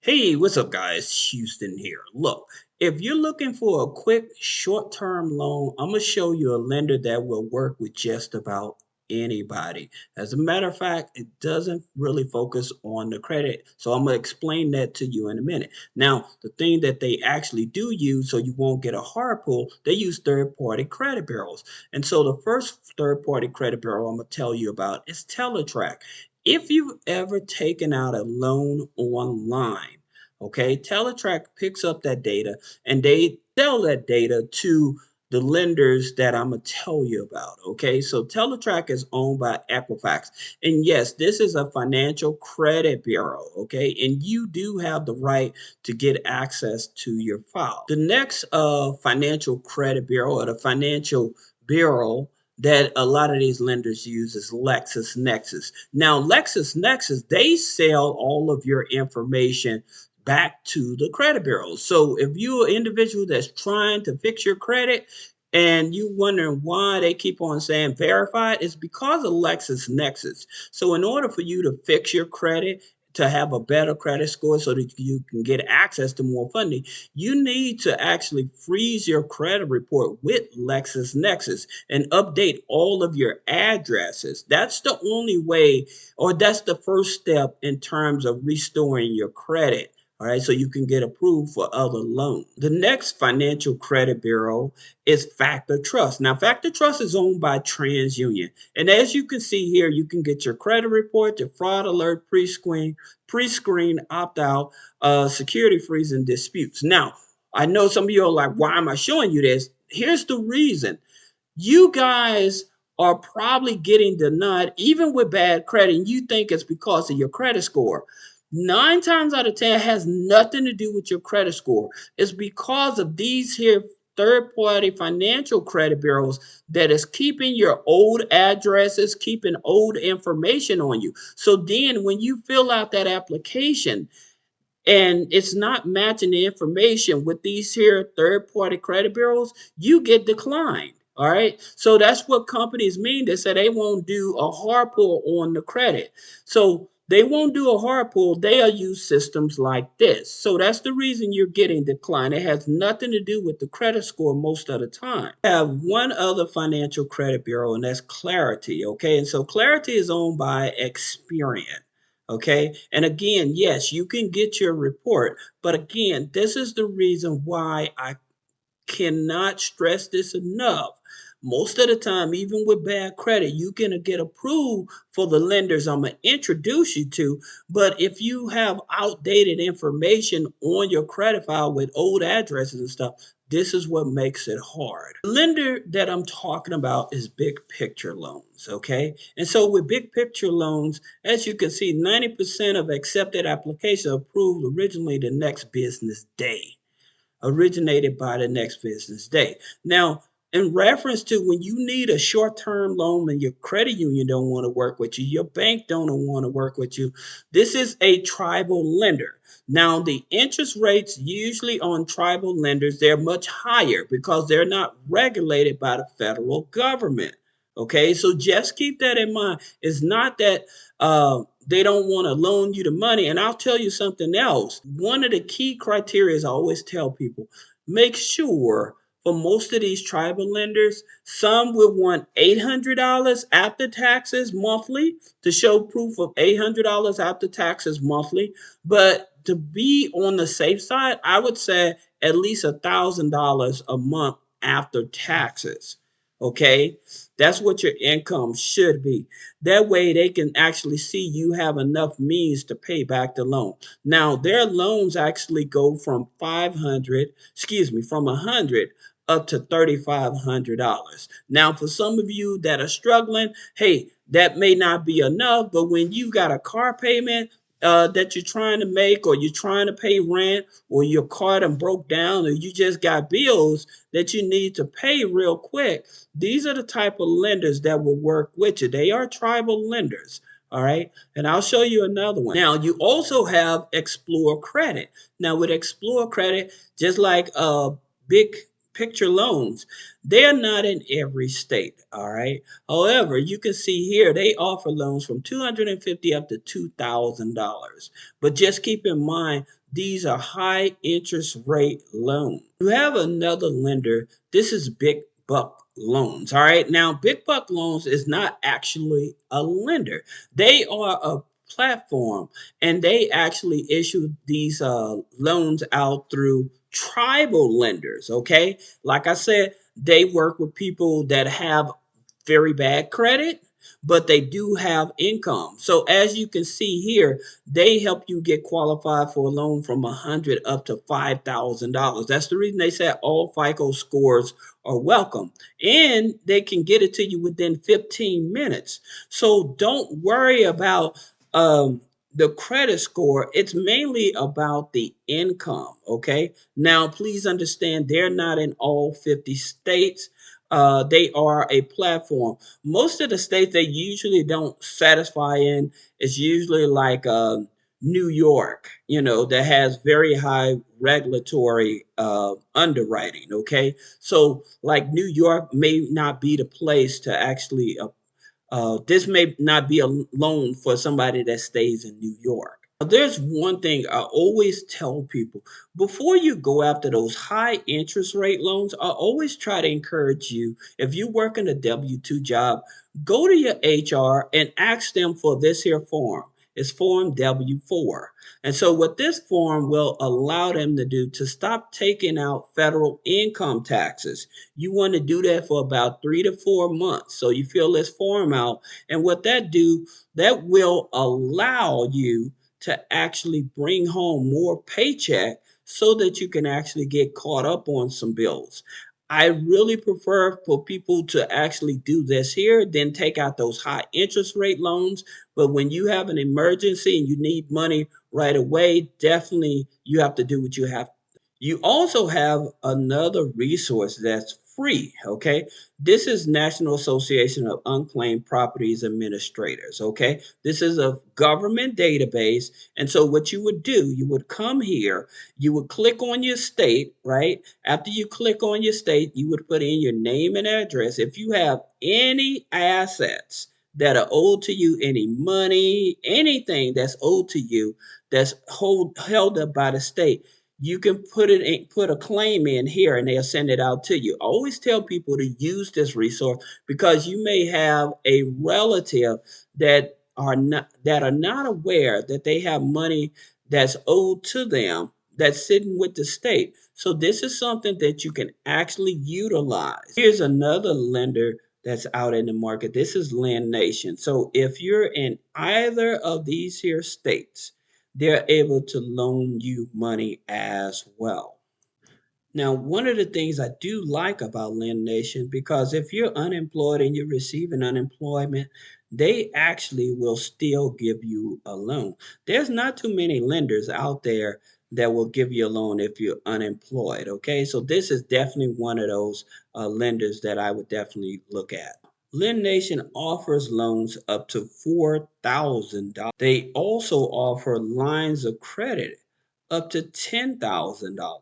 Hey, what's up, guys? Houston here. Look, if you're looking for a quick short term loan, I'm going to show you a lender that will work with just about anybody. As a matter of fact, it doesn't really focus on the credit. So I'm going to explain that to you in a minute. Now, the thing that they actually do use so you won't get a hard pull, they use third party credit bureaus. And so the first third party credit bureau I'm going to tell you about is Teletrack. If you've ever taken out a loan online, okay, Teletrack picks up that data and they sell that data to the lenders that I'm gonna tell you about. Okay, so Teletrack is owned by Equifax, and yes, this is a financial credit bureau. Okay, and you do have the right to get access to your file. The next financial credit bureau or the financial bureau that a lot of these lenders use is LexisNexis. Now, LexisNexis, they sell all of your information back to the credit bureau. So if you're an individual that's trying to fix your credit and you wondering why they keep on saying verified, it's because of LexisNexis. So in order for you to fix your credit, to have a better credit score so that you can get access to more funding, you need to actually freeze your credit report with LexisNexis and update all of your addresses. That's the only way, or that's the first step in terms of restoring your credit. All right, so you can get approved for other loans. The next financial credit bureau is Factor Trust. Now, Factor Trust is owned by TransUnion. And as you can see here, you can get your credit report, your fraud alert, pre-screen opt-out, security freeze, and disputes. Now, I know some of you are like, why am I showing you this? Here's the reason. You guys are probably getting denied even with bad credit, and you think it's because of your credit score. 9 times out of 10 has nothing to do with your credit score. It's because of these here third party financial credit bureaus that is keeping your old addresses, keeping old information on you. So then when you fill out that application, and it's not matching the information with these here third party credit bureaus, you get declined. All right. So that's what companies mean. They say they won't do a hard pull on the credit. So they won't do a hard pull. They'll use systems like this. So that's the reason you're getting declined. It has nothing to do with the credit score most of the time. I have one other financial credit bureau, and that's Clarity. Okay. And so Clarity is owned by Experian. Okay. And again, yes, you can get your report. But again, this is the reason why I cannot stress this enough. Most of the time, even with bad credit, you can get approved for the lenders I'm going to introduce you to. But if you have outdated information on your credit file with old addresses and stuff, this is what makes it hard. The lender that I'm talking about is Big Picture Loans, okay? And so with Big Picture Loans, as you can see, 90% of accepted applications are approved originally the next business day, originated by the next business day. Now, in reference to when you need a short-term loan and your credit union don't want to work with you, your bank don't want to work with you, this is a tribal lender. Now, the interest rates usually on tribal lenders, they're much higher because they're not regulated by the federal government. Okay, so just keep that in mind. It's not that they don't want to loan you the money. And I'll tell you something else. One of the key criteria I always tell people, make sure for most of these tribal lenders, some will want $800 after taxes monthly to show proof of $800 after taxes monthly. But to be on the safe side, I would say at least $1,000 a month after taxes. Okay, that's what your income should be. That way they can actually see you have enough means to pay back the loan. Now, their loans actually go from 500, excuse me, from 100 up to $3,500. Now, for some of you that are struggling, hey, that may not be enough, but when you got a car payment that you're trying to make, or you're trying to pay rent, or your car done broke down, or you just got bills that you need to pay real quick, these are the type of lenders that will work with you. They are tribal lenders. All right. And I'll show you another one. Now, you also have Explore Credit. Now, with Explore Credit, just like Big picture loans, they're not in every state, all right? However, you can see here they offer loans from 250 up to $2,000. But just keep in mind these are high interest rate loans. You have another lender. This is Big Buck Loans. All right. Now, Big Buck Loans is not actually a lender. They are a platform, and they actually issue these loans out through tribal lenders. Okay. Like I said, they work with people that have very bad credit, but they do have income. So as you can see here, they help you get qualified for a loan from 100 up to $5,000. That's the reason they said all FICO scores are welcome, and they can get it to you within 15 minutes. So don't worry about the credit score. It's mainly about the income. Okay. Now, please understand they're not in all 50 states. They are a platform. Most of the states they usually don't satisfy in is usually like New York, that has very high regulatory underwriting. Okay, so like New York may not be the place to actually this may not be a loan for somebody that stays in New York. There's one thing I always tell people before you go after those high interest rate loans, I always try to encourage you if you work in a W 2 job, go to your HR and ask them for this here form. It's Form W 4. And so, what this form will allow them to do to stop taking out federal income taxes. You want to do that for about 3 to 4 months. So you fill this form out, and what that do, that will allow you to actually bring home more paycheck so that you can actually get caught up on some bills. I really prefer for people to actually do this here, then take out those high interest rate loans. But when you have an emergency and you need money right away, definitely you have to do what you have. You also have another resource that's free, okay? This is National Association of Unclaimed Properties Administrators, okay? This is a government database. And so what you would do, you would come here, you would click on your state, right? After you click on your state, you would put in your name and address. If you have any assets that are owed to you, any money, anything that's owed to you that's held up by the state, you can put a claim in here and they'll send it out to you. I always tell people to use this resource because you may have a relative that are not aware that they have money that's owed to them that's sitting with the state. So this is something that you can actually utilize. Here's another lender that's out in the market. This is Land Nation. So if you're in either of these here states, they're able to loan you money as well. Now, one of the things I do like about Lend Nation, because if you're unemployed and you're receiving unemployment, they actually will still give you a loan. There's not too many lenders out there that will give you a loan if you're unemployed. Okay, so this is definitely one of those lenders that I would definitely look at. Lend Nation offers loans up to $4,000. They also offer lines of credit up to $10,000.